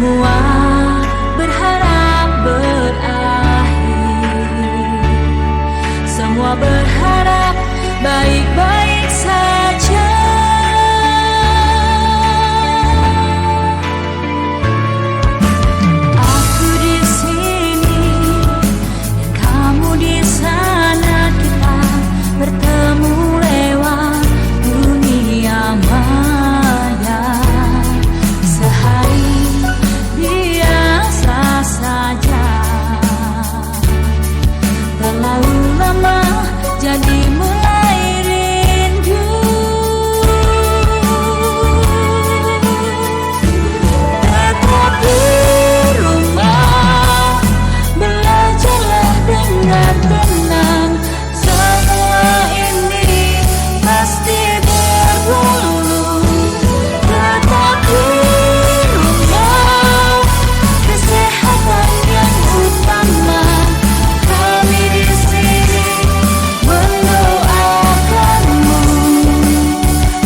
Semua berharap berakhir, semua berharap baik-baik saja. Aku di sini dan kamu di sana, kita bertemu lewat dunia maya. Sehari biasa saja, terlalu lama jadi mulai rindu. Tetap di rumah, belajarlah dengan tenang. Semua ini pasti berlalu. Tetap di rumah, kesehatan yang utama. Kami di sini mendoakanmu,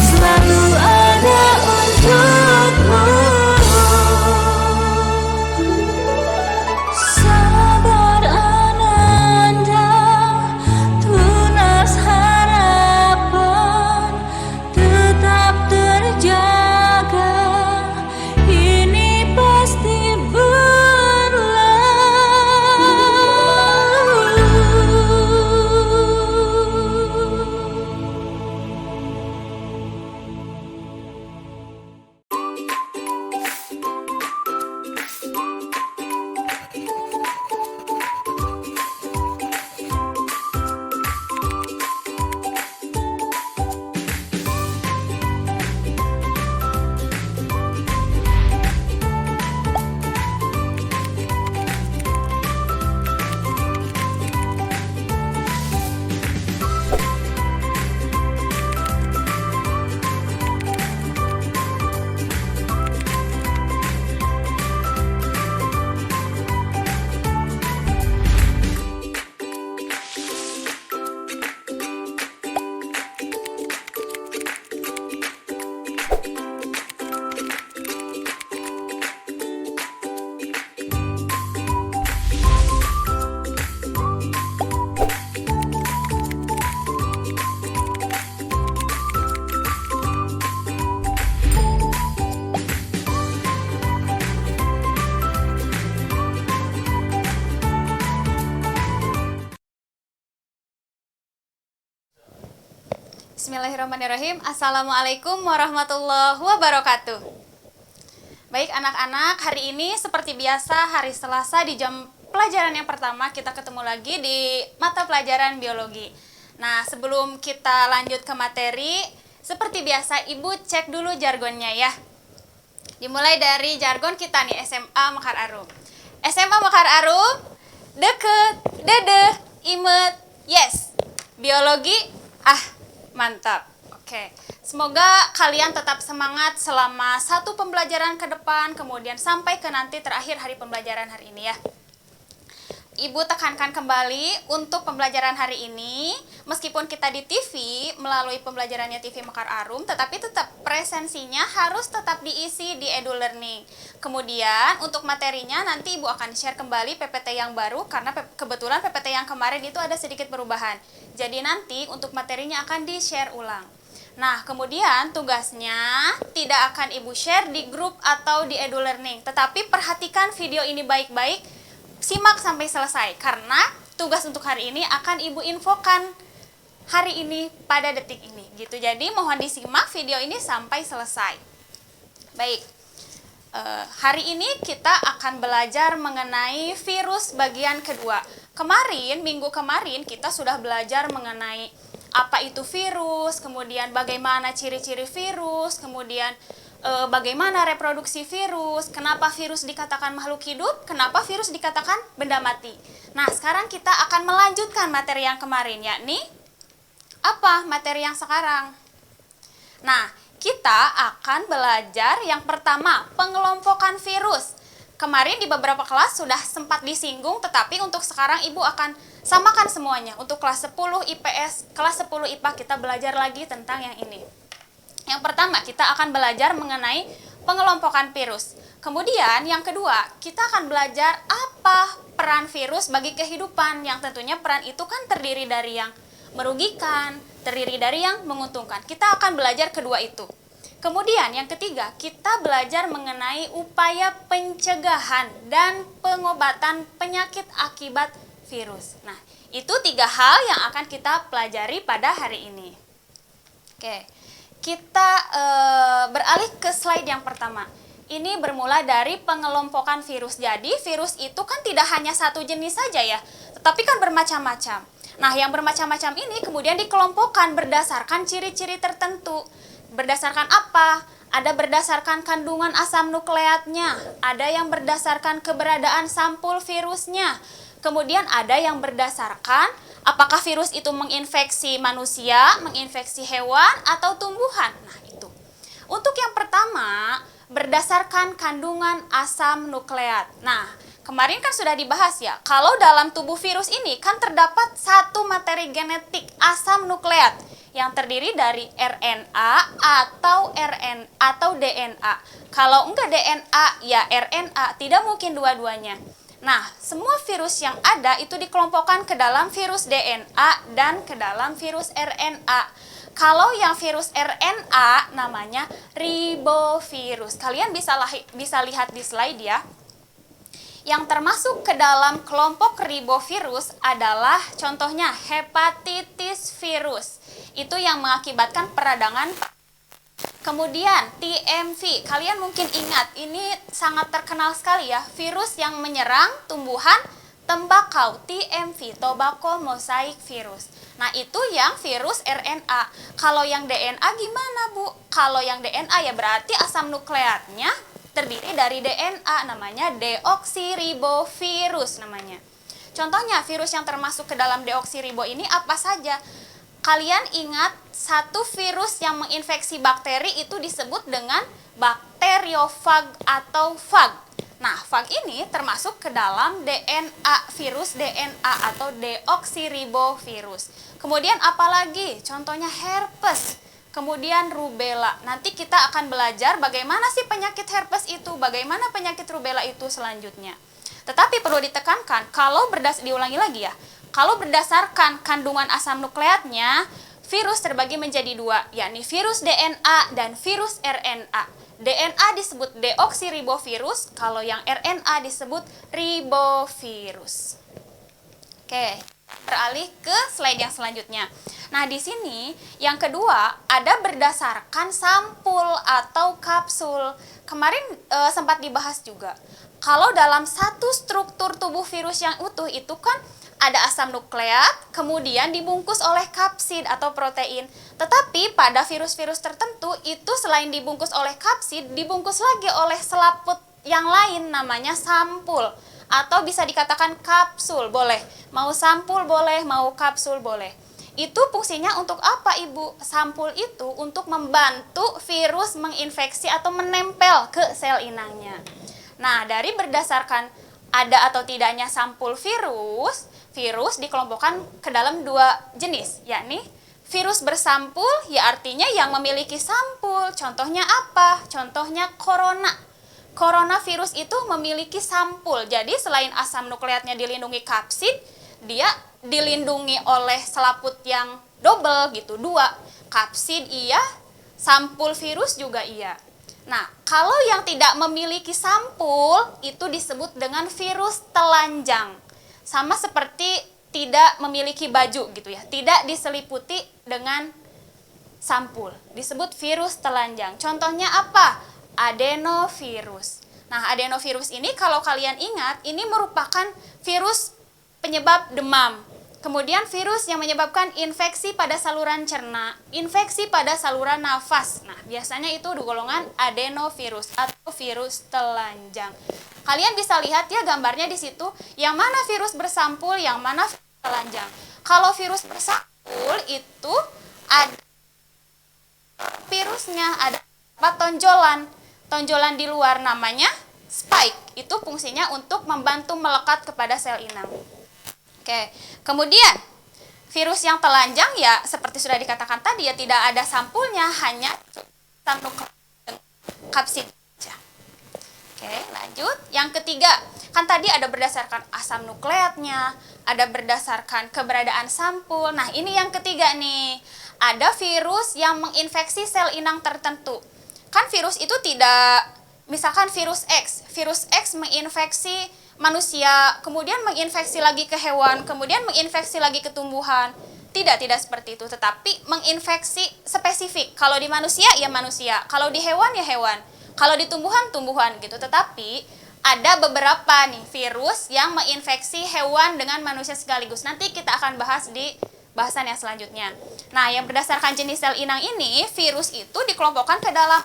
selalu ada untukmu. Sabar Ananda, tunas harapan tetap terjaga. Ini pasti Bismillahirrahmanirrahim. Assalamualaikum warahmatullahi wabarakatuh. Baik anak-anak, hari ini seperti biasa hari Selasa di jam pelajaran yang pertama kita ketemu lagi di mata pelajaran biologi. Nah, sebelum kita lanjut ke materi, seperti biasa Ibu cek dulu jargonnya ya. Dimulai dari jargon kita nih, SMA Mekar Arum. SMA Mekar Arum, deket, dedeh, imet, yes. Biologi, mantap. Oke, semoga kalian tetap semangat selama satu pembelajaran ke depan, kemudian sampai ke nanti terakhir hari pembelajaran hari ini ya. Ibu tekankan kembali untuk pembelajaran hari ini, meskipun kita di TV melalui pembelajarannya TV Mekar Arum, tetapi tetap presensinya harus tetap diisi di EduLearning. Kemudian untuk materinya nanti Ibu akan share kembali PPT yang baru, karena kebetulan PPT yang kemarin itu ada sedikit perubahan. Jadi nanti untuk materinya akan di-share ulang. Nah, kemudian tugasnya tidak akan Ibu share di grup atau di EduLearning, tetapi perhatikan video ini baik-baik, simak sampai selesai, karena tugas untuk hari ini akan Ibu infokan hari ini pada detik ini gitu. Jadi mohon disimak video ini sampai selesai. Baik, hari ini kita akan belajar mengenai virus bagian kedua. Minggu kemarin kita sudah belajar mengenai apa itu virus, kemudian bagaimana ciri-ciri virus, kemudian bagaimana reproduksi virus, kenapa virus dikatakan makhluk hidup, kenapa virus dikatakan benda mati. Nah, sekarang kita akan melanjutkan materi yang kemarin, yakni apa materi yang sekarang? Nah, kita akan belajar yang pertama, pengelompokan virus. Kemarin di beberapa kelas sudah sempat disinggung, tetapi untuk sekarang Ibu akan samakan semuanya. Untuk kelas 10 IPS, kelas 10 IPA kita belajar lagi tentang yang ini. Yang pertama, kita akan belajar mengenai pengelompokan virus. Kemudian yang kedua, kita akan belajar apa peran virus bagi kehidupan, yang tentunya peran itu kan terdiri dari yang merugikan, terdiri dari yang menguntungkan. Kita akan belajar kedua itu. Kemudian yang ketiga, kita belajar mengenai upaya pencegahan dan pengobatan penyakit akibat virus. Nah, itu 3 hal yang akan kita pelajari pada hari ini. Oke, kita beralih ke slide yang pertama. Ini bermula dari pengelompokan virus. Jadi virus itu kan tidak hanya satu jenis saja ya, tetapi kan bermacam-macam. Nah, yang bermacam-macam ini kemudian dikelompokkan berdasarkan ciri-ciri tertentu. Berdasarkan apa? Ada berdasarkan kandungan asam nukleatnya, ada yang berdasarkan keberadaan sampul virusnya. Kemudian ada yang berdasarkan apakah virus itu menginfeksi manusia, menginfeksi hewan, atau tumbuhan. Nah, itu. Untuk yang pertama, berdasarkan kandungan asam nukleat. Nah, kemarin kan sudah dibahas ya, kalau dalam tubuh virus ini kan terdapat satu materi genetik asam nukleat yang terdiri dari RNA atau DNA. Kalau enggak DNA, ya RNA, tidak mungkin dua-duanya. Nah, semua virus yang ada itu dikelompokkan ke dalam virus DNA dan ke dalam virus RNA. Kalau yang virus RNA namanya ribovirus. Kalian bisa lihat di slide ya. Yang termasuk ke dalam kelompok ribovirus adalah contohnya hepatitis virus. Itu yang mengakibatkan peradangan. Kemudian TMV, kalian mungkin ingat, ini sangat terkenal sekali ya, virus yang menyerang tumbuhan tembakau, TMV, tobacco mosaic virus. Nah, itu yang virus RNA. Kalau yang DNA gimana, Bu? Kalau yang DNA ya berarti asam nukleatnya terdiri dari DNA, namanya deoksiribovirus namanya. Contohnya, virus yang termasuk ke dalam deoksiribo ini apa saja? Kalian ingat, satu virus yang menginfeksi bakteri itu disebut dengan bakteriofag atau fag. Nah, fag ini termasuk ke dalam DNA, virus DNA atau deoksiribovirus. Kemudian apalagi? Contohnya herpes, kemudian rubella. Nanti kita akan belajar bagaimana sih penyakit herpes itu, bagaimana penyakit rubella itu selanjutnya. Tetapi perlu ditekankan, diulangi lagi ya, kalau berdasarkan kandungan asam nukleatnya, virus terbagi menjadi 2, yakni virus DNA dan virus RNA. DNA disebut deoksiribovirus, kalau yang RNA disebut ribovirus. Oke, beralih ke slide yang selanjutnya. Nah, di sini yang kedua ada berdasarkan sampul atau kapsul. Kemarin sempat dibahas juga. Kalau dalam satu struktur tubuh virus yang utuh itu kan ada asam nukleat, kemudian dibungkus oleh kapsid atau protein. Tetapi pada virus-virus tertentu itu selain dibungkus oleh kapsid, dibungkus lagi oleh selaput yang lain namanya sampul. Atau bisa dikatakan kapsul, boleh. Mau sampul boleh, mau kapsul boleh. Itu fungsinya untuk apa, Ibu? Sampul itu untuk membantu virus menginfeksi atau menempel ke sel inangnya. Nah, dari berdasarkan ada atau tidaknya sampul virus dikelompokkan ke dalam 2 jenis, yakni virus bersampul, ya artinya yang memiliki sampul. Contohnya apa? Contohnya corona. Coronavirus itu memiliki sampul. Jadi selain asam nukleatnya dilindungi kapsid, dia dilindungi oleh selaput yang double gitu, 2. Kapsid iya, sampul virus juga iya. Nah, kalau yang tidak memiliki sampul itu disebut dengan virus telanjang. Sama seperti tidak memiliki baju gitu ya, tidak diseliputi dengan sampul. Disebut virus telanjang. Contohnya apa? Adenovirus. Nah, adenovirus ini kalau kalian ingat, ini merupakan virus penyebab demam. Kemudian virus yang menyebabkan infeksi pada saluran cerna, infeksi pada saluran nafas. Nah, biasanya itu di golongan adenovirus atau virus telanjang. Kalian bisa lihat ya gambarnya di situ, yang mana virus bersampul, yang mana virus telanjang. Kalau virus bersampul itu ada virusnya, ada tonjolan di luar namanya spike. Itu fungsinya untuk membantu melekat kepada sel inang. Oke, kemudian virus yang telanjang ya seperti sudah dikatakan tadi ya tidak ada sampulnya, hanya kapsid saja. Oke. lanjut, yang ketiga, kan tadi ada berdasarkan asam nukleatnya, ada berdasarkan keberadaan sampul. Nah, ini yang ketiga nih, ada virus yang menginfeksi sel inang tertentu. Kan virus itu tidak, misalkan virus X menginfeksi manusia, kemudian menginfeksi lagi ke hewan, kemudian menginfeksi lagi ke tumbuhan. Tidak seperti itu, tetapi menginfeksi spesifik. Kalau di manusia, ya manusia. Kalau di hewan, ya hewan. Kalau di tumbuhan, tumbuhan gitu. Tetapi ada beberapa nih virus yang menginfeksi hewan dengan manusia sekaligus. Nanti kita akan bahas di bahasan yang selanjutnya. Nah, yang berdasarkan jenis sel inang ini, virus itu dikelompokkan ke dalam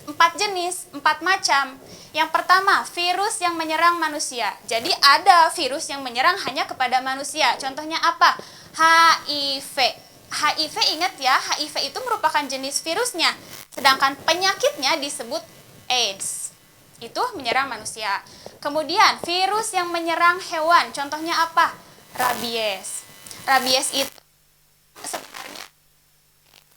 empat jenis, 4 macam. Yang pertama, virus yang menyerang manusia. Jadi ada virus yang menyerang hanya kepada manusia. Contohnya apa? HIV. HIV, ingat ya, HIV itu merupakan jenis virusnya. Sedangkan penyakitnya disebut AIDS. Itu menyerang manusia. Kemudian, virus yang menyerang hewan. Contohnya apa? Rabies. Rabies itu sebenarnya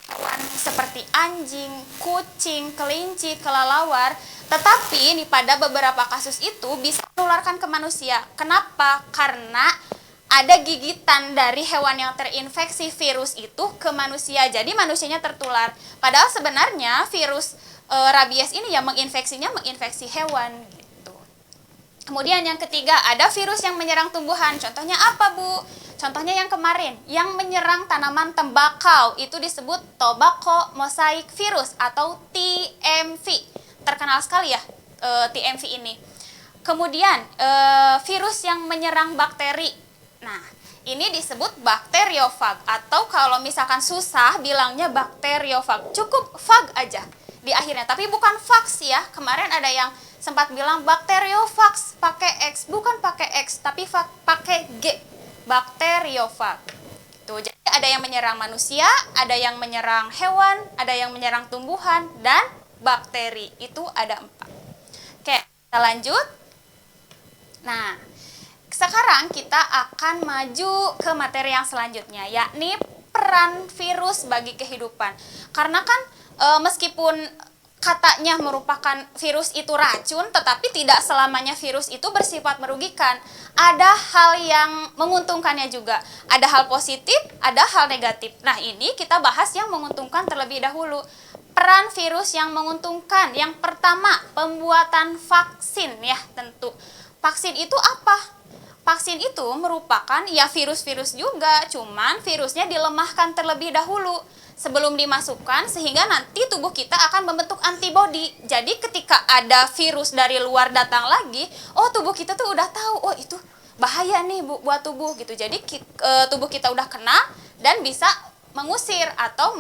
hewan seperti anjing, kucing, kelinci, kelelawar. Tetapi ini pada beberapa kasus itu bisa menularkan ke manusia. Kenapa? Karena ada gigitan dari hewan yang terinfeksi virus itu ke manusia. Jadi manusianya tertular. Padahal sebenarnya virus rabies ini yang menginfeksi hewan gitu. Kemudian yang ketiga, ada virus yang menyerang tumbuhan. Contohnya apa, Bu? Contohnya yang kemarin, yang menyerang tanaman tembakau, itu disebut tobacco mosaic virus atau TMV. Terkenal sekali ya TMV ini. Kemudian virus yang menyerang bakteri. Nah, ini disebut bakteriofag, atau kalau misalkan susah bilangnya bakteriofag, cukup fag aja di akhirnya, tapi bukan fax ya. Kemarin ada yang sempat bilang bakteriofax pakai X, bukan pakai X tapi pakai G, bakteriofag. Tuh, jadi ada yang menyerang manusia, ada yang menyerang hewan, ada yang menyerang tumbuhan, dan bakteri. Itu ada 4. Oke, kita lanjut. Nah, sekarang kita akan maju ke materi yang selanjutnya, yakni peran virus bagi kehidupan. Karena kan meskipun katanya merupakan virus itu racun, tetapi tidak selamanya virus itu bersifat merugikan. Ada hal yang menguntungkannya juga. Ada hal positif, ada hal negatif. Nah, ini kita bahas yang menguntungkan terlebih dahulu. Peran virus yang menguntungkan. Yang pertama, pembuatan vaksin ya tentu. Vaksin itu apa? Vaksin itu merupakan ya virus-virus juga, cuman virusnya dilemahkan terlebih dahulu sebelum dimasukkan, sehingga nanti tubuh kita akan membentuk antibodi. Jadi ketika ada virus dari luar datang lagi, oh tubuh kita tuh udah tahu, oh itu bahaya nih buat tubuh gitu. Jadi tubuh kita udah kena dan bisa mengusir atau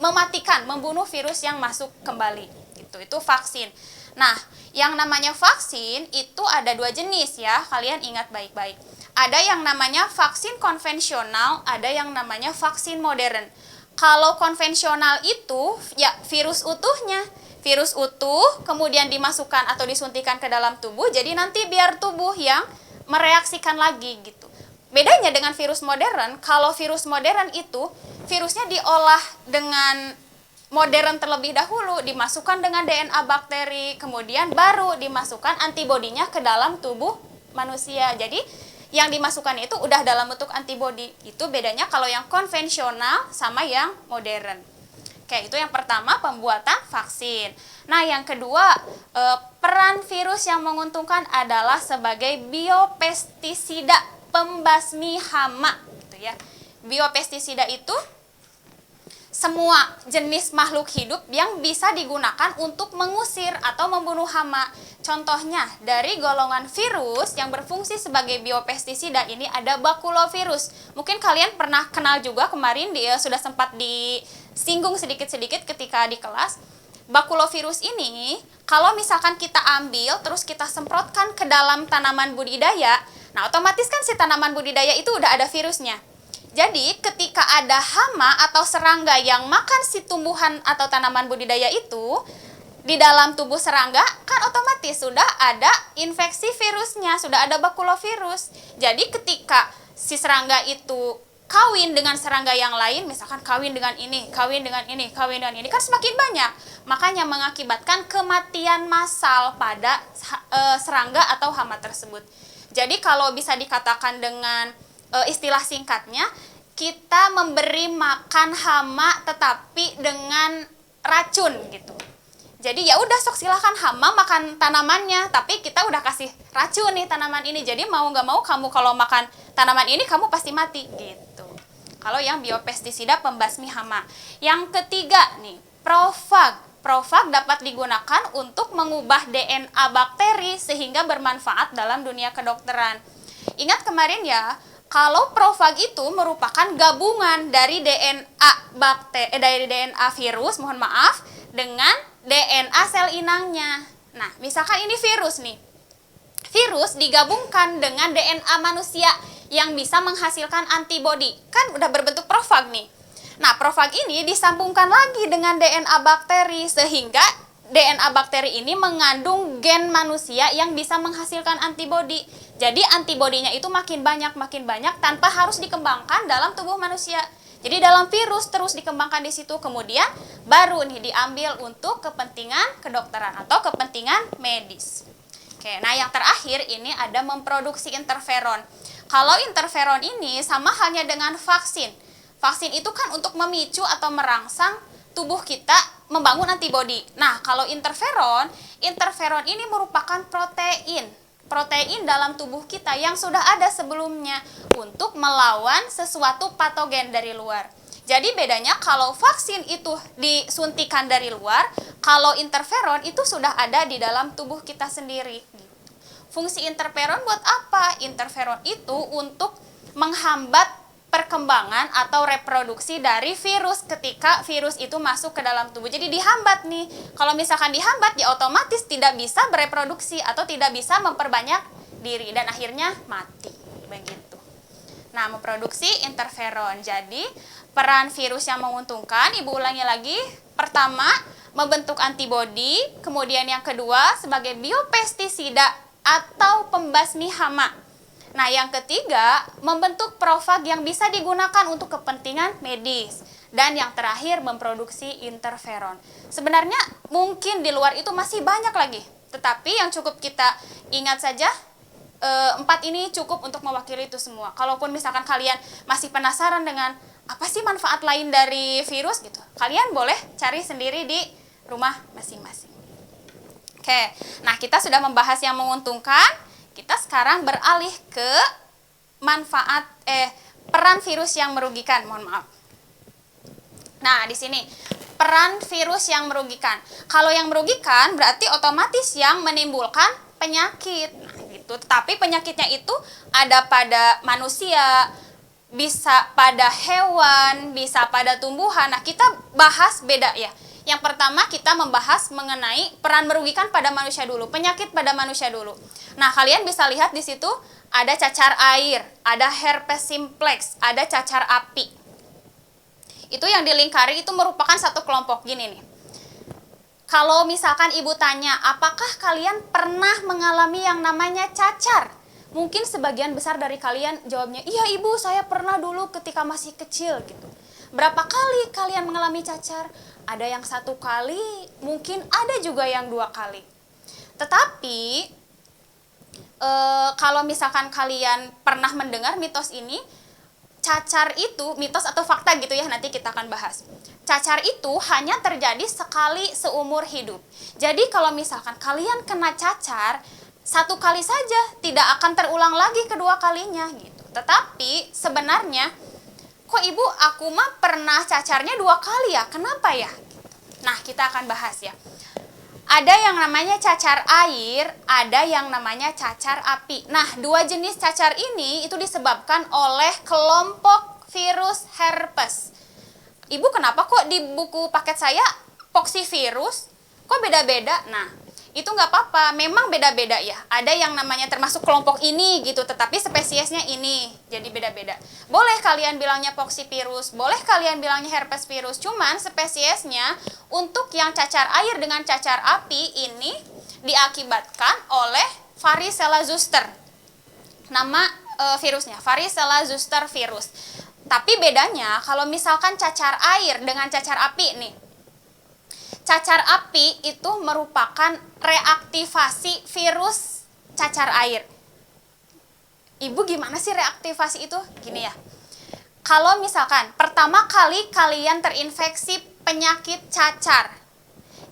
mematikan, membunuh virus yang masuk kembali gitu. Itu vaksin. Nah, yang namanya vaksin itu ada 2 jenis ya, kalian ingat baik-baik. Ada yang namanya vaksin konvensional, ada yang namanya vaksin modern. Kalau konvensional itu ya virus utuhnya, virus utuh kemudian dimasukkan atau disuntikan ke dalam tubuh, jadi nanti biar tubuh yang mereaksikan lagi gitu. Bedanya dengan virus modern, kalau virus modern itu virusnya diolah dengan modern terlebih dahulu, dimasukkan dengan DNA bakteri, kemudian baru dimasukkan antibodinya ke dalam tubuh manusia. Jadi yang dimasukkan itu udah dalam bentuk antibodi. Itu bedanya kalau yang konvensional sama yang modern. Oke, itu yang pertama, pembuatan vaksin. Nah, yang kedua, peran virus yang menguntungkan adalah sebagai biopestisida, pembasmi hama gitu ya. Biopestisida itu semua jenis makhluk hidup yang bisa digunakan untuk mengusir atau membunuh hama. Contohnya, dari golongan virus yang berfungsi sebagai biopestisida ini ada bakulovirus. Mungkin kalian pernah kenal juga, kemarin dia sudah sempat disinggung sedikit-sedikit ketika di kelas. Bakulovirus ini, kalau misalkan kita ambil, terus kita semprotkan ke dalam tanaman budidaya, nah otomatis kan si tanaman budidaya itu udah ada virusnya. Jadi ketika ada hama atau serangga yang makan si tumbuhan atau tanaman budidaya itu, di dalam tubuh serangga kan otomatis sudah ada infeksi virusnya, sudah ada bakulovirus. Jadi ketika si serangga itu kawin dengan serangga yang lain, misalkan kawin dengan ini, kawin dengan ini, kawin dengan ini, kan semakin banyak. Makanya mengakibatkan kematian massal pada serangga atau hama tersebut. Jadi kalau bisa dikatakan dengan istilah singkatnya, kita memberi makan hama tetapi dengan racun gitu. Jadi ya udah sok silahkan hama makan tanamannya, tapi kita udah kasih racun nih tanaman ini. Jadi mau nggak mau kamu kalau makan tanaman ini kamu pasti mati gitu. Kalau yang biopestisida pembasmi hama. Yang ketiga nih, Profag. Profag dapat digunakan untuk mengubah DNA bakteri sehingga bermanfaat dalam dunia kedokteran. Ingat kemarin ya, kalau Profag itu merupakan gabungan dari DNA dari DNA virus, mohon maaf, dengan DNA sel inangnya. Nah, misalkan ini virus nih. Virus digabungkan dengan DNA manusia yang bisa menghasilkan antibodi. Kan udah berbentuk Profag nih. Nah, Profag ini disambungkan lagi dengan DNA bakteri sehingga DNA bakteri ini mengandung gen manusia yang bisa menghasilkan antibodi. Jadi antibodinya itu makin banyak tanpa harus dikembangkan dalam tubuh manusia. Jadi dalam virus terus dikembangkan di situ, kemudian baru nih diambil untuk kepentingan kedokteran atau kepentingan medis. Oke, nah yang terakhir ini ada memproduksi interferon. Kalau interferon ini sama halnya dengan vaksin. Vaksin itu kan untuk memicu atau merangsang tubuh kita membangun antibodi. Nah, kalau interferon ini merupakan protein dalam tubuh kita yang sudah ada sebelumnya untuk melawan sesuatu patogen dari luar. Jadi bedanya kalau vaksin itu disuntikan dari luar, kalau interferon itu sudah ada di dalam tubuh kita sendiri. Fungsi interferon buat apa? Interferon itu untuk menghambat perkembangan atau reproduksi dari virus ketika virus itu masuk ke dalam tubuh. Jadi dihambat nih. Kalau misalkan dihambat, ya otomatis tidak bisa bereproduksi atau tidak bisa memperbanyak diri dan akhirnya mati. Begitu. Nah, memproduksi interferon. Jadi, peran virus yang menguntungkan, Ibu ulangi lagi. Pertama, membentuk antibodi. Kemudian yang kedua, sebagai biopestisida atau pembasmi hama. Nah, yang ketiga, membentuk Profag yang bisa digunakan untuk kepentingan medis. Dan yang terakhir, memproduksi interferon. Sebenarnya mungkin di luar itu masih banyak lagi. Tetapi yang cukup kita ingat saja, 4 ini cukup untuk mewakili itu semua. Kalaupun misalkan kalian masih penasaran dengan apa sih manfaat lain dari virus gitu, kalian boleh cari sendiri di rumah masing-masing. Oke, nah kita sudah membahas yang menguntungkan. Kita sekarang beralih ke peran virus yang merugikan, mohon maaf. Nah, di sini peran virus yang merugikan. Kalau yang merugikan berarti otomatis yang menimbulkan penyakit. Nah, gitu. Tetapi penyakitnya itu ada pada manusia, bisa pada hewan, bisa pada tumbuhan. Nah, kita bahas beda ya. Yang pertama kita membahas mengenai peran merugikan pada manusia dulu, penyakit pada manusia dulu. Nah, kalian bisa lihat di situ ada cacar air, ada herpes simplex, ada cacar api. Itu yang dilingkari itu merupakan satu kelompok gini nih. Kalau misalkan ibu tanya, apakah kalian pernah mengalami yang namanya cacar? Mungkin sebagian besar dari kalian jawabnya, iya ibu, saya pernah dulu ketika masih kecil gitu. Berapa kali kalian mengalami cacar? Ada yang 1 kali, mungkin ada juga yang 2 kali. Tetapi, kalau misalkan kalian pernah mendengar mitos ini, cacar itu, mitos atau fakta gitu ya, nanti kita akan bahas. Cacar itu hanya terjadi sekali seumur hidup. Jadi kalau misalkan kalian kena cacar, 1 kali saja, tidak akan terulang lagi kedua kalinya gitu. Tetapi sebenarnya, kok ibu aku mah pernah cacarnya 2 kali ya, kenapa ya? Nah, kita akan bahas ya. Ada yang namanya cacar air, ada yang namanya cacar api. Nah, 2 jenis cacar ini itu disebabkan oleh kelompok virus herpes. Ibu kenapa kok di buku paket saya poxivirus? Kok beda-beda? Nah, itu nggak apa-apa, memang beda-beda ya. Ada yang namanya termasuk kelompok ini gitu, tetapi spesiesnya ini, jadi beda-beda. Boleh kalian bilangnya poxivirus, boleh kalian bilangnya herpes virus, cuman spesiesnya untuk yang cacar air dengan cacar api ini diakibatkan oleh varicella zoster. Nama virusnya, varicella zoster virus. Tapi bedanya kalau misalkan cacar air dengan cacar api nih. Cacar api itu merupakan reaktivasi virus cacar air. Ibu gimana sih reaktivasi itu? Gini ya. Kalau misalkan pertama kali kalian terinfeksi penyakit cacar,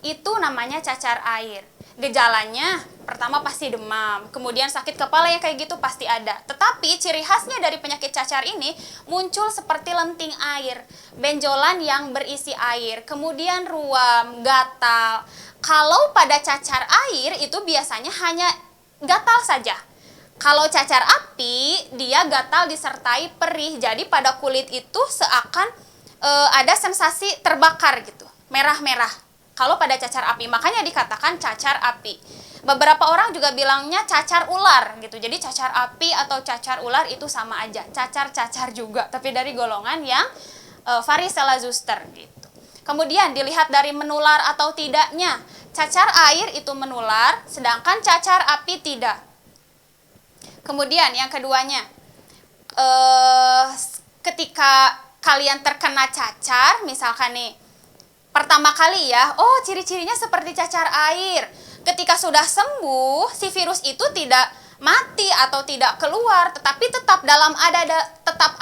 itu namanya cacar air. Gejalanya pertama pasti demam, kemudian sakit kepala yang kayak gitu pasti ada. Tetapi ciri khasnya dari penyakit cacar ini muncul seperti lenting air, benjolan yang berisi air, kemudian ruam, gatal. Kalau pada cacar air itu biasanya hanya gatal saja. Kalau cacar api dia gatal disertai perih. Jadi pada kulit itu seakan ada sensasi terbakar gitu, merah-merah. Kalau pada cacar api, makanya dikatakan cacar api. Beberapa orang juga bilangnya cacar ular gitu. Jadi cacar api atau cacar ular itu sama aja. Cacar-cacar juga, tapi dari golongan yang varicella zoster gitu. Kemudian dilihat dari menular atau tidaknya. Cacar air itu menular, sedangkan cacar api tidak. Kemudian yang keduanya, ketika kalian terkena cacar, misalkan nih, pertama kali ya, oh ciri-cirinya seperti cacar air. Ketika sudah sembuh, si virus itu tidak mati atau tidak keluar, tetapi tetap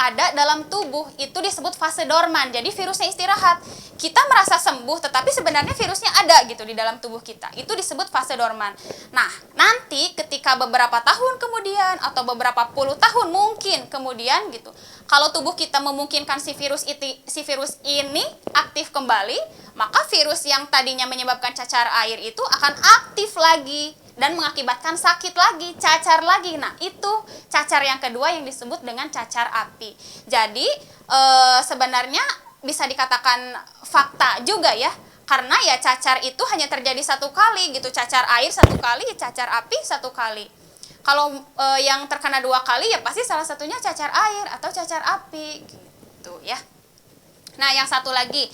ada dalam tubuh. Itu disebut fase dorman. Jadi virusnya istirahat. Kita merasa sembuh, tetapi sebenarnya virusnya ada gitu di dalam tubuh kita. Itu disebut fase dorman. Nah, nanti ketika beberapa tahun kemudian atau beberapa puluh tahun mungkin kemudian gitu, kalau tubuh kita memungkinkan si virus ini aktif kembali, maka virus yang tadinya menyebabkan cacar air itu akan aktif lagi dan mengakibatkan sakit lagi, cacar lagi. Nah, itu cacar yang kedua yang disebut dengan cacar api. Jadi, sebenarnya bisa dikatakan fakta juga ya, karena ya cacar itu hanya terjadi satu kali gitu, cacar air satu kali, cacar api satu kali. Kalau yang terkena dua kali ya pasti salah satunya cacar air atau cacar api gitu ya. Nah, yang satu lagi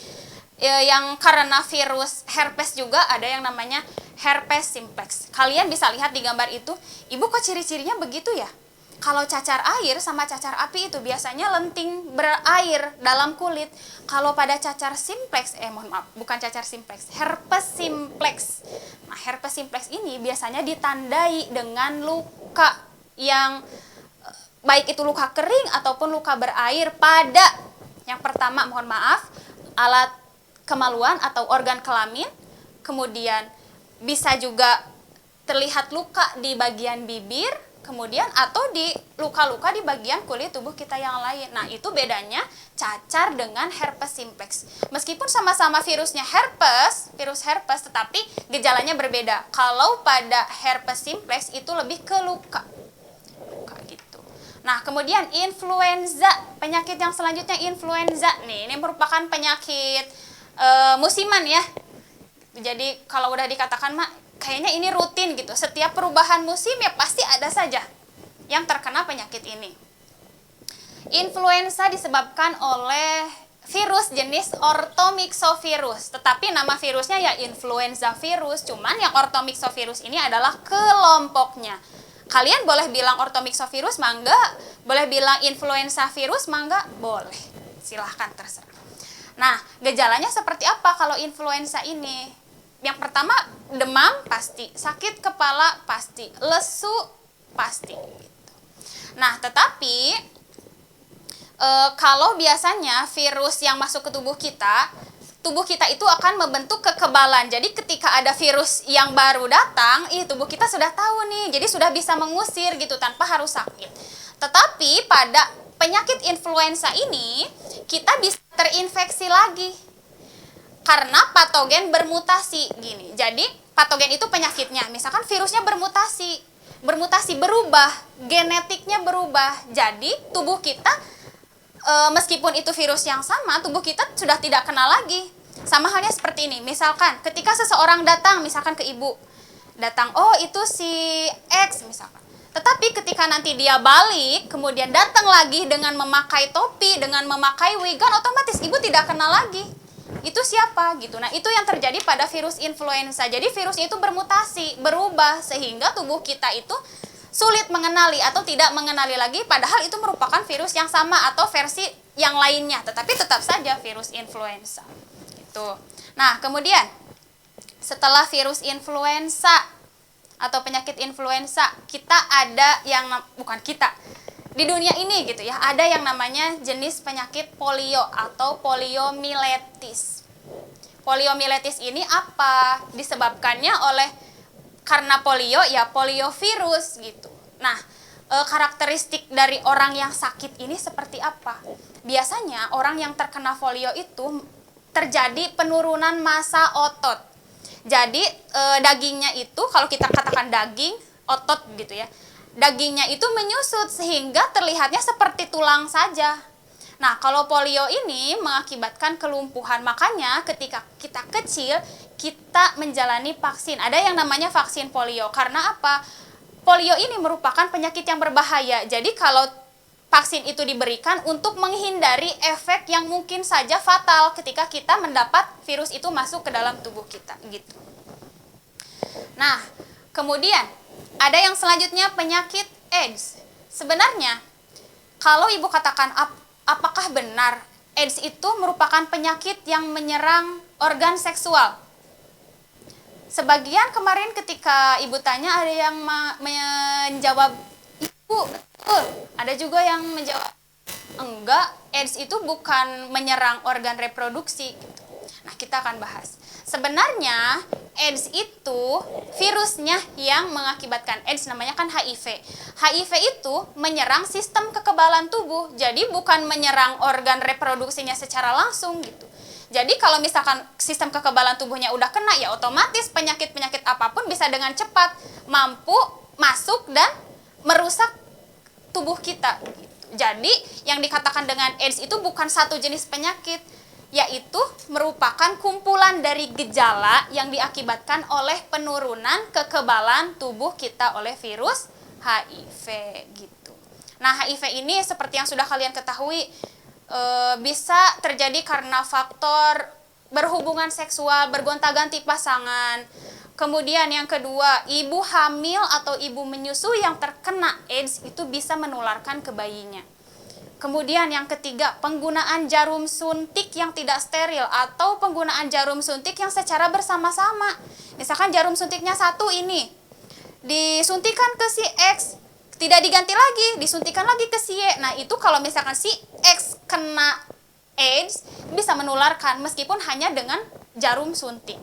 yang karena virus herpes juga ada yang namanya herpes simplex. Kalian bisa lihat di gambar itu, Ibu kok ciri-cirinya begitu ya? Kalau cacar air sama cacar api itu biasanya lenting berair dalam kulit. Kalau pada cacar simplex, mohon maaf, bukan cacar simplex, herpes simplex. Nah, herpes simplex ini biasanya ditandai dengan luka yang baik itu luka kering ataupun luka berair pada yang pertama, mohon maaf, alat kemaluan atau organ kelamin. Kemudian bisa juga terlihat luka di bagian bibir, kemudian atau di luka-luka di bagian kulit tubuh kita yang lain. Nah, itu bedanya cacar dengan herpes simplex. Meskipun sama-sama virusnya herpes, virus herpes, tetapi gejalanya berbeda. Kalau pada herpes simplex itu lebih ke luka gitu. Nah, kemudian influenza, penyakit yang selanjutnya influenza nih. Ini merupakan penyakit musiman ya. Jadi kalau udah dikatakan mak kayaknya ini rutin gitu. Setiap perubahan musim ya pasti ada saja yang terkena penyakit ini. Influenza disebabkan oleh virus jenis orthomyxovirus. Tetapi nama virusnya ya influenza virus. Cuman yang orthomyxovirus ini adalah kelompoknya. Kalian boleh bilang orthomyxovirus mangga, boleh bilang influenza virus mangga, boleh. Silahkan terserah. Nah, gejalanya seperti apa kalau influenza ini? Yang pertama, demam pasti, sakit kepala pasti, lesu pasti gitu. Nah, tetapi kalau biasanya virus yang masuk ke tubuh kita itu akan membentuk kekebalan. Jadi ketika ada virus yang baru datang, tubuh kita sudah tahu nih, jadi sudah bisa mengusir gitu tanpa harus sakit. Tetapi pada penyakit influenza ini, kita bisa terinfeksi lagi karena patogen bermutasi gini. Jadi patogen itu penyakitnya, misalkan virusnya bermutasi berubah, genetiknya berubah. Jadi tubuh kita meskipun itu virus yang sama, tubuh kita sudah tidak kenal lagi. Sama halnya seperti ini, misalkan ketika seseorang datang, misalkan ke ibu, datang, oh itu si X misalkan. Tetapi ketika nanti dia balik, kemudian datang lagi dengan memakai topi, dengan memakai wig, kan otomatis ibu tidak kenal lagi. Itu siapa gitu. Nah, itu yang terjadi pada virus influenza. Jadi virusnya itu bermutasi, berubah, sehingga tubuh kita itu sulit mengenali atau tidak mengenali lagi, padahal itu merupakan virus yang sama atau versi yang lainnya, tetapi tetap saja virus influenza. Gitu. Nah, kemudian setelah virus influenza atau penyakit influenza, kita ada yang bukan kita. Di dunia ini gitu ya, ada yang namanya jenis penyakit polio atau poliomyelitis. Poliomyelitis ini apa? Disebabkannya karena polio ya poliovirus gitu. Nah, karakteristik dari orang yang sakit ini seperti apa? Biasanya orang yang terkena polio itu terjadi penurunan massa otot. Jadi dagingnya itu, kalau kita katakan daging, otot gitu ya, dagingnya itu menyusut sehingga terlihatnya seperti tulang saja. Nah, kalau polio ini mengakibatkan kelumpuhan, makanya ketika kita kecil, kita menjalani vaksin. Ada yang namanya vaksin polio. Karena apa? Polio ini merupakan penyakit yang berbahaya. Jadi kalau vaksin itu diberikan untuk menghindari efek yang mungkin saja fatal ketika kita mendapat virus itu masuk ke dalam tubuh kita, gitu. Nah, kemudian ada yang selanjutnya penyakit AIDS. Sebenarnya, kalau ibu katakan apakah benar AIDS itu merupakan penyakit yang menyerang organ seksual? Sebagian kemarin ketika ibu tanya ada yang menjawab, ibu, betul. Ada juga yang menjawab, enggak, AIDS itu bukan menyerang organ reproduksi. Nah, kita akan bahas. Sebenarnya AIDS itu virusnya yang mengakibatkan AIDS, namanya kan HIV. HIV itu menyerang sistem kekebalan tubuh, jadi bukan menyerang organ reproduksinya secara langsung gitu. Jadi kalau misalkan sistem kekebalan tubuhnya udah kena, ya otomatis penyakit-penyakit apapun bisa dengan cepat mampu masuk dan merusak tubuh kita gitu. Jadi yang dikatakan dengan AIDS itu bukan satu jenis penyakit, yaitu merupakan kumpulan dari gejala yang diakibatkan oleh penurunan kekebalan tubuh kita oleh virus HIV gitu. Nah, HIV ini seperti yang sudah kalian ketahui bisa terjadi karena faktor berhubungan seksual, bergonta-ganti pasangan. Kemudian yang kedua, ibu hamil atau ibu menyusui yang terkena AIDS itu bisa menularkan ke bayinya. Kemudian yang ketiga, penggunaan jarum suntik yang tidak steril atau penggunaan jarum suntik yang secara bersama-sama. Misalkan jarum suntiknya satu ini, disuntikan ke si X, tidak diganti lagi, disuntikan lagi ke si Y. Nah, itu kalau misalkan si X kena AIDS, bisa menularkan meskipun hanya dengan jarum suntik.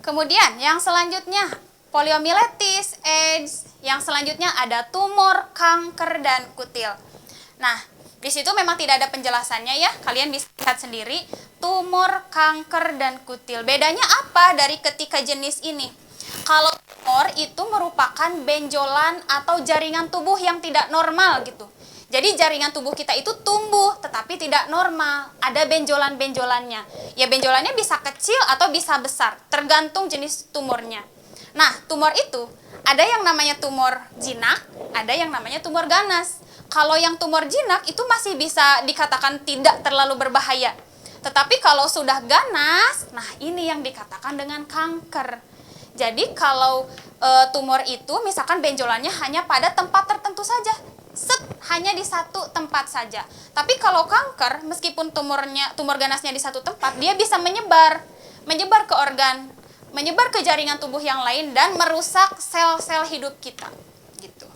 Kemudian yang selanjutnya, poliomyelitis, AIDS. Yang selanjutnya ada tumor, kanker, dan kutil. Nah, di situ memang tidak ada penjelasannya ya. Kalian bisa lihat sendiri, tumor, kanker, dan kutil. Bedanya apa dari ketiga jenis ini? Kalau tumor itu merupakan benjolan atau jaringan tubuh yang tidak normal gitu. Jadi jaringan tubuh kita itu tumbuh tetapi tidak normal. Ada benjolan-benjolannya. Ya benjolannya bisa kecil atau bisa besar, tergantung jenis tumornya. Nah, tumor itu ada yang namanya tumor jinak, ada yang namanya tumor ganas. Kalau yang tumor jinak itu masih bisa dikatakan tidak terlalu berbahaya. Tetapi kalau sudah ganas, nah ini yang dikatakan dengan kanker. Jadi kalau tumor itu misalkan benjolannya hanya pada tempat tertentu saja, hanya di satu tempat saja. Tapi kalau kanker, meskipun tumor ganasnya di satu tempat, dia bisa menyebar ke organ, menyebar ke jaringan tubuh yang lain dan merusak sel-sel hidup kita gitu.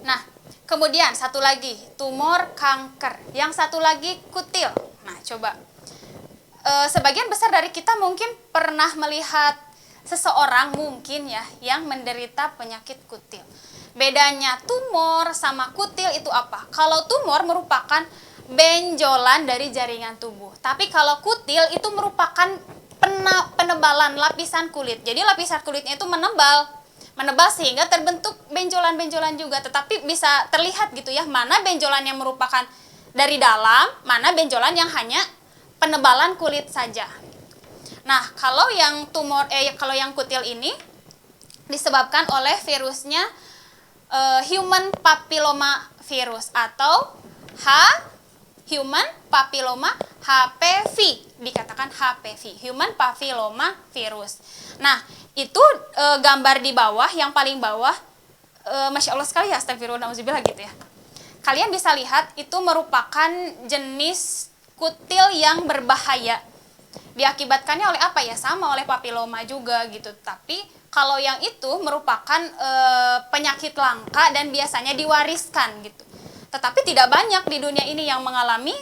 Nah, kemudian satu lagi tumor kanker, yang satu lagi kutil. Nah, coba sebagian besar dari kita mungkin pernah melihat seseorang mungkin ya yang menderita penyakit kutil. Bedanya tumor sama kutil itu apa? Kalau tumor merupakan benjolan dari jaringan tubuh, tapi kalau kutil itu merupakan penebalan lapisan kulit. Jadi lapisan kulitnya itu menebal sehingga terbentuk benjolan-benjolan juga. Tetapi bisa terlihat gitu ya, mana benjolan yang merupakan dari dalam, mana benjolan yang hanya penebalan kulit saja. Nah, kalau yang kalau yang kutil ini disebabkan oleh virusnya human papilloma virus atau human papilloma HPV, dikatakan HPV, human papilloma virus. Nah, itu gambar di bawah, yang paling bawah, Masya Allah sekali ya, astagfirullah, nauzubillah gitu ya. kalian bisa lihat itu merupakan jenis kutil yang berbahaya. Diakibatkannya oleh apa ya? Sama oleh papiloma juga gitu. Tapi kalau yang itu merupakan penyakit langka dan biasanya diwariskan gitu. Tetapi tidak banyak di dunia ini yang mengalami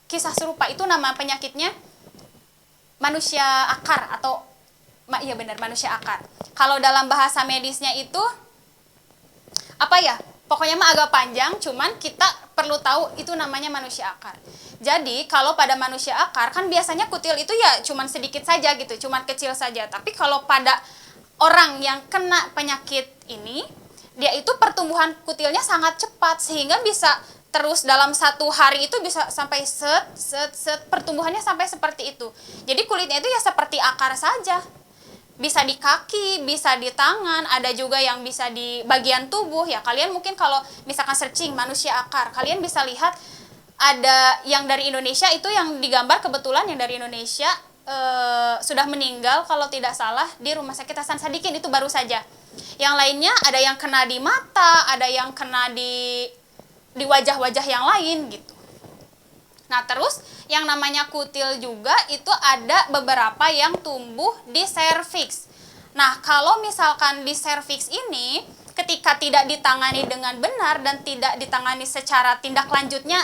kisah serupa. Itu nama penyakitnya manusia akar atau iya benar, manusia akar. Kalau dalam bahasa medisnya itu apa ya? Pokoknya mah agak panjang, cuman kita perlu tahu itu namanya manusia akar. Jadi kalau pada manusia akar kan biasanya kutil itu ya cuman sedikit saja gitu, cuman kecil saja. Tapi kalau pada orang yang kena penyakit ini, dia itu pertumbuhan kutilnya sangat cepat sehingga bisa terus dalam 1 hari itu bisa sampai set pertumbuhannya sampai seperti itu. Jadi kulitnya itu ya seperti akar saja. Bisa di kaki, bisa di tangan, ada juga yang bisa di bagian tubuh ya. Kalian mungkin kalau misalkan searching manusia akar, kalian bisa lihat ada yang dari Indonesia itu yang digambar kebetulan yang dari Indonesia sudah meninggal kalau tidak salah di Rumah Sakit Hasan Sadikin itu baru saja. Yang lainnya ada yang kena di mata, ada yang kena di wajah-wajah yang lain gitu. Nah, terus yang namanya kutil juga itu ada beberapa yang tumbuh di serviks. Nah, kalau misalkan di serviks ini ketika tidak ditangani dengan benar dan tidak ditangani secara tindak lanjutnya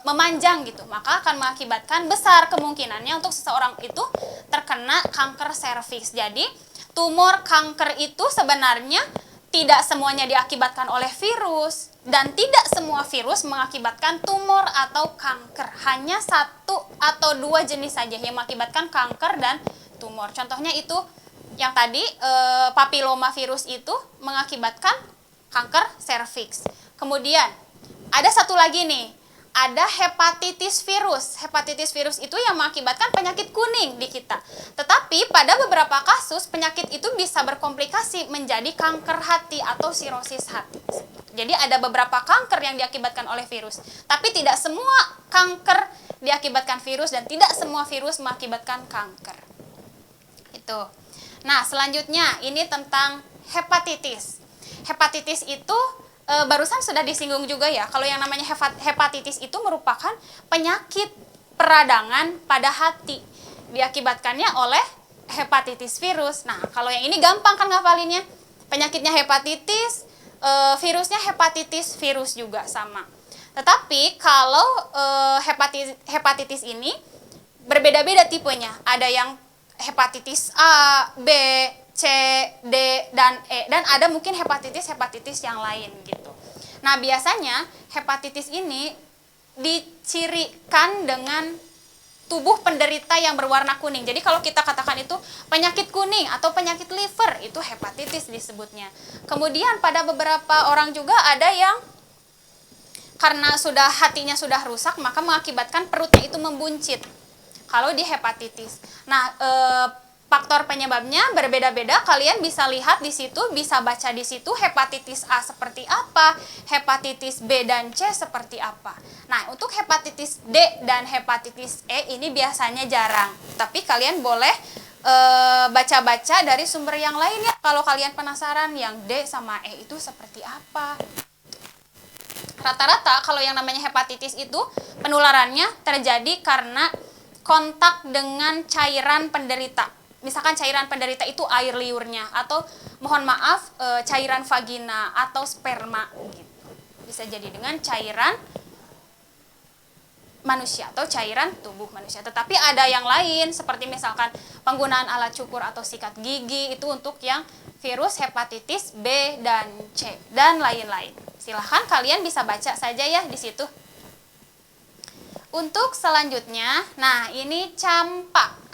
memanjang gitu, maka akan mengakibatkan besar kemungkinannya untuk seseorang itu terkena kanker serviks. Jadi, tumor kanker itu sebenarnya tidak semuanya diakibatkan oleh virus dan tidak semua virus mengakibatkan tumor atau kanker. Hanya 1 atau 2 jenis saja yang mengakibatkan kanker dan tumor. Contohnya itu yang tadi papiloma virus itu mengakibatkan kanker serviks. Kemudian ada satu lagi nih, ada hepatitis virus. Hepatitis virus itu yang mengakibatkan penyakit kuning di kita. Tetapi pada beberapa kasus penyakit itu bisa berkomplikasi menjadi kanker hati atau sirosis hati. Jadi ada beberapa kanker yang diakibatkan oleh virus. Tapi tidak semua kanker diakibatkan virus dan tidak semua virus mengakibatkan kanker. Itu. Nah, selanjutnya ini tentang hepatitis. Hepatitis itu barusan sudah disinggung juga ya, kalau yang namanya hepatitis itu merupakan penyakit peradangan pada hati. Diakibatkannya oleh hepatitis virus. Nah, kalau yang ini gampang kan ngafalinnya. Penyakitnya hepatitis, virusnya hepatitis virus juga sama. Tetapi kalau hepatitis ini berbeda-beda tipenya. Ada yang hepatitis A, B, C, D, dan E, dan ada mungkin hepatitis yang lain gitu. Nah, biasanya hepatitis ini dicirikan dengan tubuh penderita yang berwarna kuning. Jadi kalau kita katakan itu penyakit kuning atau penyakit liver, itu hepatitis disebutnya. Kemudian pada beberapa orang juga ada yang karena hatinya sudah rusak, maka mengakibatkan perutnya itu membuncit. Kalau di hepatitis. Nah, faktor penyebabnya berbeda-beda. Kalian bisa lihat di situ, bisa baca di situ hepatitis A seperti apa, hepatitis B dan C seperti apa. Nah, untuk hepatitis D dan hepatitis E ini biasanya jarang. Tapi kalian boleh baca-baca dari sumber yang lain ya. Kalau kalian penasaran yang D sama E itu seperti apa. Rata-rata kalau yang namanya hepatitis itu penularannya terjadi karena kontak dengan cairan penderita. Misalkan cairan penderita itu air liurnya atau mohon maaf cairan vagina atau sperma gitu. Bisa jadi dengan cairan manusia atau cairan tubuh manusia. Tetapi ada yang lain seperti misalkan penggunaan alat cukur atau sikat gigi itu untuk yang virus hepatitis B dan C dan lain-lain. Silahkan kalian bisa baca saja ya di situ. Untuk selanjutnya, nah ini campak.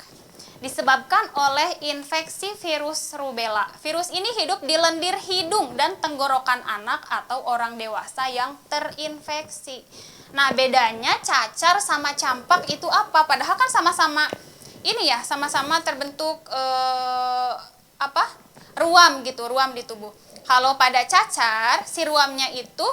Disebabkan oleh infeksi virus rubella. Virus ini hidup di lendir hidung dan tenggorokan anak atau orang dewasa yang terinfeksi. Nah, bedanya cacar sama campak itu apa? Padahal kan sama-sama ini ya, sama-sama terbentuk ruam gitu, ruam di tubuh. Kalau pada cacar, si ruamnya itu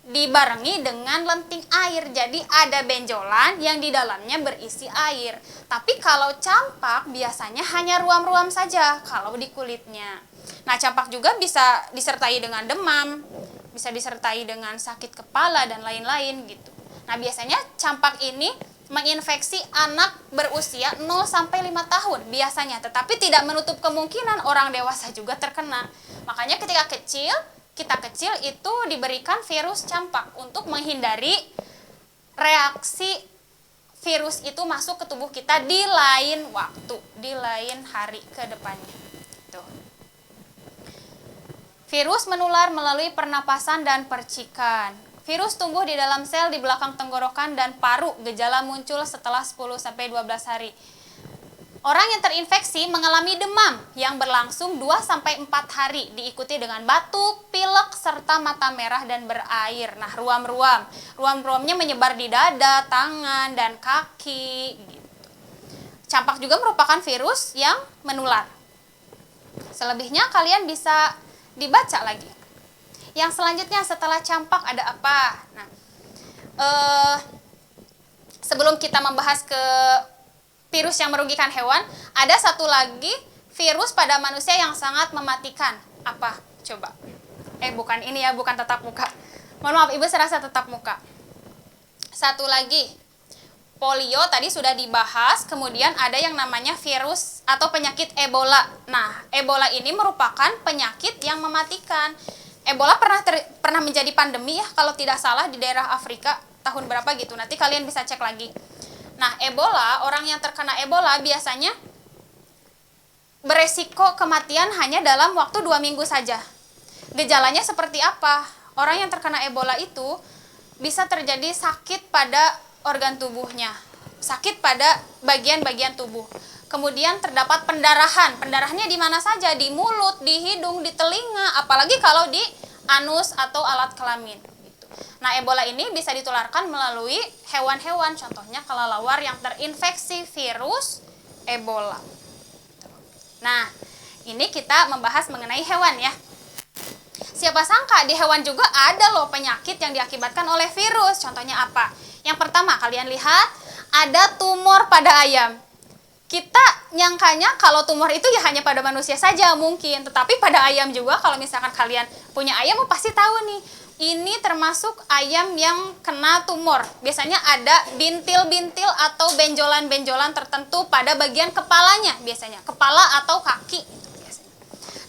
dibarengi dengan lenting air. Jadi ada benjolan yang di dalamnya berisi air. Tapi kalau campak biasanya hanya ruam-ruam saja kalau di kulitnya. Nah, campak juga bisa disertai dengan demam, bisa disertai dengan sakit kepala dan lain-lain gitu. Nah, biasanya campak ini menginfeksi anak berusia 0 sampai 5 tahun biasanya, tetapi tidak menutup kemungkinan orang dewasa juga terkena. Makanya ketika kita kecil itu diberikan virus campak untuk menghindari reaksi virus itu masuk ke tubuh kita di lain waktu, di lain hari ke depannya. Tuh. Virus menular melalui pernapasan dan percikan. Virus tumbuh di dalam sel di belakang tenggorokan dan paru. Gejala muncul setelah 10 sampai 12 hari. Orang yang terinfeksi mengalami demam yang berlangsung 2 sampai 4 hari, diikuti dengan batuk, pilek, serta mata merah dan berair. Nah, ruam-ruam. Ruam-ruamnya menyebar di dada, tangan, dan kaki. Gitu. Campak juga merupakan virus yang menular. Selebihnya kalian bisa dibaca lagi. Yang selanjutnya setelah campak ada apa? Nah, sebelum kita membahas ke virus yang merugikan hewan, ada satu lagi virus pada manusia yang sangat mematikan. Apa? Coba. Bukan ini ya, bukan tatap muka. Mohon maaf, Ibu serasa tatap muka. Satu lagi, polio tadi sudah dibahas, kemudian ada yang namanya virus atau penyakit Ebola. Nah, Ebola ini merupakan penyakit yang mematikan. Ebola pernah menjadi pandemi ya, kalau tidak salah di daerah Afrika tahun berapa gitu. Nanti kalian bisa cek lagi. Nah, Ebola, orang yang terkena Ebola biasanya beresiko kematian hanya dalam waktu 2 minggu saja. Gejalanya seperti apa? Orang yang terkena Ebola itu bisa terjadi sakit pada organ tubuhnya, sakit pada bagian-bagian tubuh. Kemudian terdapat pendarahan. Pendarahannya di mana saja? Di mulut, di hidung, di telinga, apalagi kalau di anus atau alat kelamin. Nah, Ebola ini bisa ditularkan melalui hewan-hewan, contohnya kelelawar yang terinfeksi virus Ebola. Nah, ini kita membahas mengenai hewan ya. Siapa sangka di hewan juga ada loh penyakit yang diakibatkan oleh virus. Contohnya apa? Yang pertama, kalian lihat ada tumor pada ayam. Kita nyangkanya kalau tumor itu ya hanya pada manusia saja mungkin, tetapi pada ayam juga. Kalau misalkan kalian punya ayam, pasti tahu nih, ini termasuk ayam yang kena tumor. Biasanya ada bintil-bintil atau benjolan-benjolan tertentu pada bagian kepalanya, biasanya kepala atau kaki.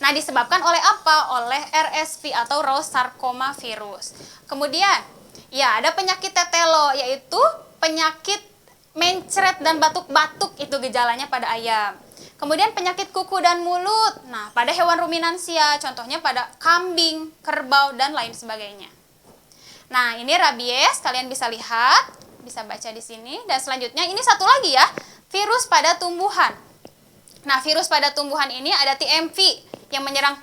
Nah, disebabkan oleh apa? Oleh RSV atau Rous sarcoma virus. Kemudian, ya ada penyakit tetelo, yaitu penyakit mencret dan batuk-batuk, itu gejalanya pada ayam. Kemudian penyakit kuku dan mulut. Nah, pada hewan ruminansia, contohnya pada kambing, kerbau, dan lain sebagainya. Nah, ini rabies, kalian bisa lihat, bisa baca di sini. Dan selanjutnya, ini satu lagi ya, virus pada tumbuhan. Nah, virus pada tumbuhan ini ada TMV yang menyerang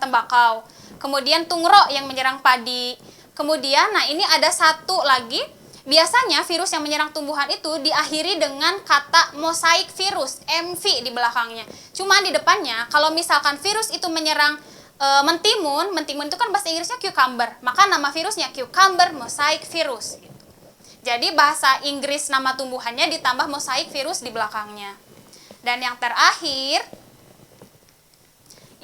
tembakau. Kemudian tungro yang menyerang padi. Kemudian, nah ini ada satu lagi. Biasanya virus yang menyerang tumbuhan itu diakhiri dengan kata mosaik virus, MV di belakangnya. Cuma di depannya, kalau misalkan virus itu menyerang mentimun itu kan bahasa Inggrisnya cucumber, maka nama virusnya cucumber mosaik virus. Jadi bahasa Inggris nama tumbuhannya ditambah mosaik virus di belakangnya. Dan yang terakhir,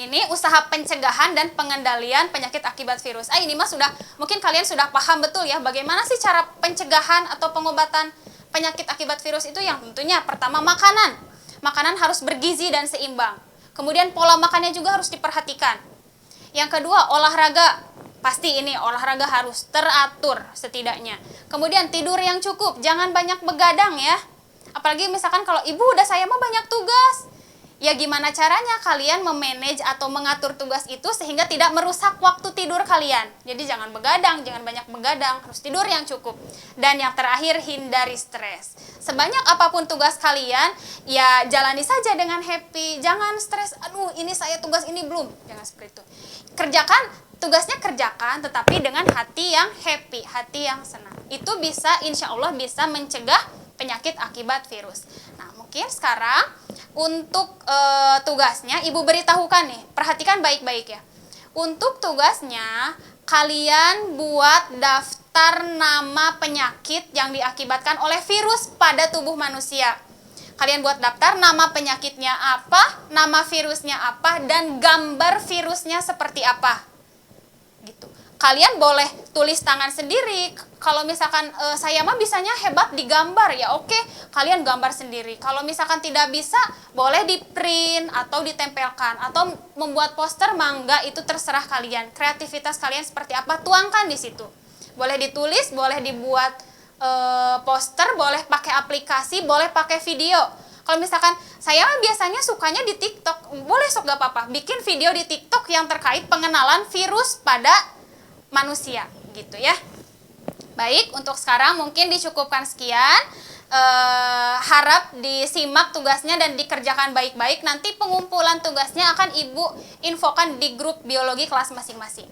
ini usaha pencegahan dan pengendalian penyakit akibat virus. Ini mah mungkin kalian sudah paham betul ya bagaimana sih cara pencegahan atau pengobatan penyakit akibat virus itu. Yang tentunya pertama makanan. Makanan harus bergizi dan seimbang. Kemudian pola makannya juga harus diperhatikan. Yang kedua, olahraga. Pasti ini olahraga harus teratur setidaknya. Kemudian tidur yang cukup, jangan banyak begadang ya. Apalagi misalkan kalau ibu udah saya mau banyak tugas. Ya gimana caranya kalian memanage atau mengatur tugas itu sehingga tidak merusak waktu tidur kalian. Jadi jangan begadang, jangan banyak begadang, harus tidur yang cukup. Dan yang terakhir, hindari stres. Sebanyak apapun tugas kalian, ya jalani saja dengan happy. Jangan stres, aduh ini saya tugas ini belum. Jangan seperti itu. Tugasnya kerjakan, tetapi dengan hati yang happy, hati yang senang. Itu bisa, insya Allah bisa mencegah penyakit akibat virus. Nah, mungkin sekarang untuk tugasnya Ibu beritahukan nih, perhatikan baik-baik ya. Untuk tugasnya kalian buat daftar nama penyakit yang diakibatkan oleh virus pada tubuh manusia. Kalian buat daftar nama penyakitnya apa, nama virusnya apa, dan gambar virusnya seperti apa. Gitu. kalian boleh tulis tangan sendiri. Kalau misalkan saya mah bisanya hebat di gambar, ya oke, kalian gambar sendiri. Kalau misalkan tidak bisa, boleh di print atau ditempelkan atau membuat poster, mangga, itu terserah kalian. Kreativitas kalian seperti apa, tuangkan di situ. Boleh ditulis, boleh dibuat poster, boleh pakai aplikasi, boleh pakai video. Kalau misalkan saya biasanya sukanya di TikTok, boleh sok gak apa-apa, bikin video di TikTok yang terkait pengenalan virus pada manusia, gitu ya. Baik, untuk sekarang mungkin dicukupkan sekian. Harap disimak tugasnya dan dikerjakan baik-baik. Nanti pengumpulan tugasnya akan Ibu infokan di grup biologi kelas masing-masing.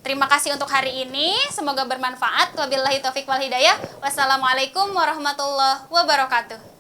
Terima kasih untuk hari ini, semoga bermanfaat. Wabillahi taufiq wal hidayah. Wassalamualaikum warahmatullahi wabarakatuh.